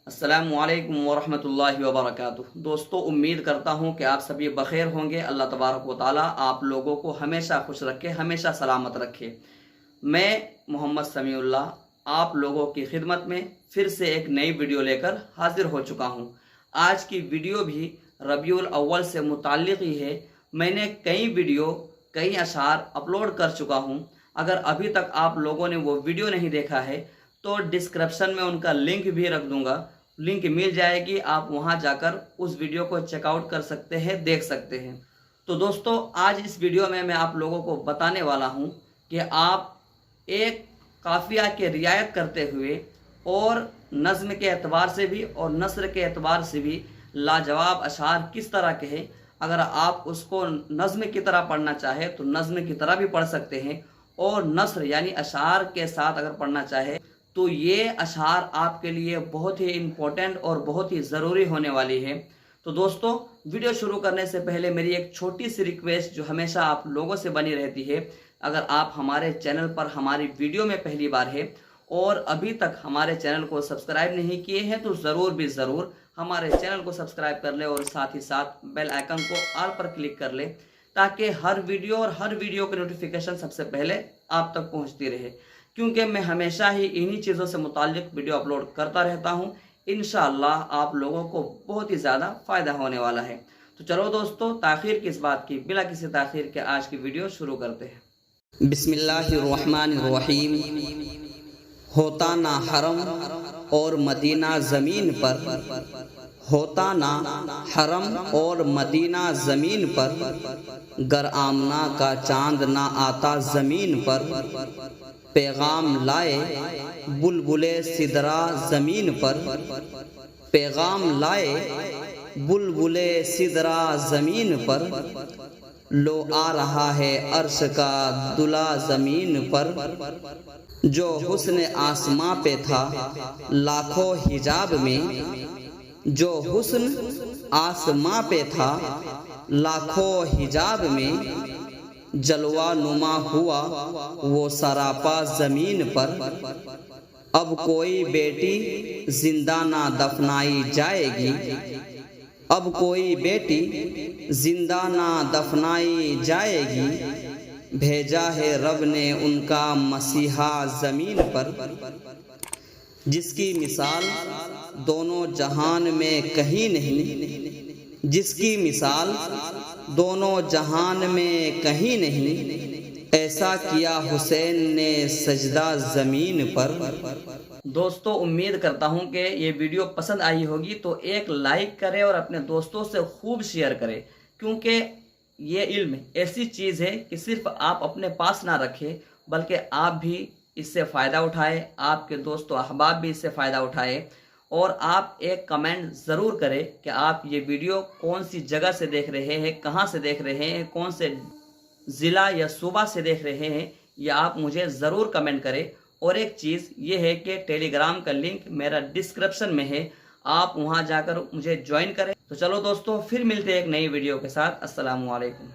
अस्सलामुअलैकुम वरहमतुल्लाहि वबरकातुहू। दोस्तों, उम्मीद करता हूँ कि आप सभी बखैर होंगे। अल्लाह तबारक व तआला आप लोगों को हमेशा खुश रखे, हमेशा सलामत रखे। मैं मोहम्मद समीउल्लाह आप लोगों की खिदमत में फिर से एक नई वीडियो लेकर हाजिर हो चुका हूँ। आज की वीडियो भी रबीउल अव्वल से मुताल्लिक़ ही है। मैंने कई वीडियो, कई अशार अपलोड कर चुका हूँ। अगर अभी तक आप लोगों ने वो वीडियो नहीं देखा है तो डिस्क्रिप्शन में उनका लिंक भी रख दूंगा, लिंक मिल जाएगी, आप वहां जाकर उस वीडियो को चेकआउट कर सकते हैं, देख सकते हैं। तो दोस्तों, आज इस वीडियो में मैं आप लोगों को बताने वाला हूं कि आप एक काफिया की रियायत करते हुए और नज़्म के एतबार से भी और नस्र के एतबार से भी लाजवाब अशार किस तरह के हैं। अगर आप उसको नज़्म की तरह पढ़ना चाहे तो नज़्म की तरह भी पढ़ सकते हैं, और नस्र यानी अशार के साथ अगर पढ़ना चाहे तो ये अशार आपके लिए बहुत ही इम्पोर्टेंट और बहुत ही ज़रूरी होने वाली है। तो दोस्तों, वीडियो शुरू करने से पहले मेरी एक छोटी सी रिक्वेस्ट जो हमेशा आप लोगों से बनी रहती है, अगर आप हमारे चैनल पर हमारी वीडियो में पहली बार है और अभी तक हमारे चैनल को सब्सक्राइब नहीं किए हैं तो ज़रूर हमारे चैनल को सब्सक्राइब कर ले और साथ ही साथ बेल आइकन को ऑल पर क्लिक कर ले, ताकि हर वीडियो की नोटिफिकेशन सबसे पहले आप तक पहुँचती रहे। क्योंकि मैं हमेशा ही इन्हीं चीज़ों से मुताल्लिक वीडियो अपलोड करता रहता हूं। इंशाअल्लाह आप लोगों को बहुत ही ज़्यादा फ़ायदा होने वाला है। तो चलो दोस्तों, ताख़ीर किस बात की, बिला किसी ताख़ीर के आज की वीडियो शुरू करते हैं। बिस्मिल्लाहिर्रहमानिर्रहीम। होता ना हरम और मदीना ज़मीन पर, होता ना हरम और मदीना ज़मीन पर, गर आमना का चांद ना आता ज़मीन पर, पैगाम लाए बुलबुले सिदरा ज़मीन पर, पैगाम लाए बुलबुले सिदरा ज़मीन पर, लो आ रहा है अर्श का दुला ज़मीन पर, जो हुस्न आसमां पे था लाखों हिजाब में, जो हुस्न आसमां पे था लाखों हिजाब में, जलवा नुमा हुआ वो सरापा ज़मीन पर, अब कोई बेटी जिंदा ना दफनाई जाएगी, अब कोई बेटी जिंदा ना दफनाई जाएगी, भेजा है रब ने उनका मसीहा ज़मीन पर, जिसकी मिसाल दोनों जहान में कहीं नहीं, जिसकी मिसाल दोनों जहान में कहीं नहीं, ऐसा किया हुसैन ने सजदा ज़मीन पर। दोस्तों, उम्मीद करता हूं कि ये वीडियो पसंद आई होगी, तो एक लाइक करें और अपने दोस्तों से खूब शेयर करें, क्योंकि ये इल्म ऐसी चीज़ है कि सिर्फ आप अपने पास ना रखें बल्कि आप भी इससे फ़ायदा उठाएं, आपके दोस्तों अहबाब भी इससे फ़ायदा उठाएं। और आप एक कमेंट ज़रूर करें कि आप ये वीडियो कौन सी जगह से देख रहे हैं, कहाँ से देख रहे हैं, कौन से ज़िला या सूबा से देख रहे हैं, या आप मुझे ज़रूर कमेंट करें। और एक चीज़ ये है कि टेलीग्राम का लिंक मेरा डिस्क्रिप्शन में है, आप वहाँ जाकर मुझे ज्वाइन करें। तो चलो दोस्तों, फिर मिलते हैं एक नई वीडियो के साथ। अस्सलामु अलैकुम।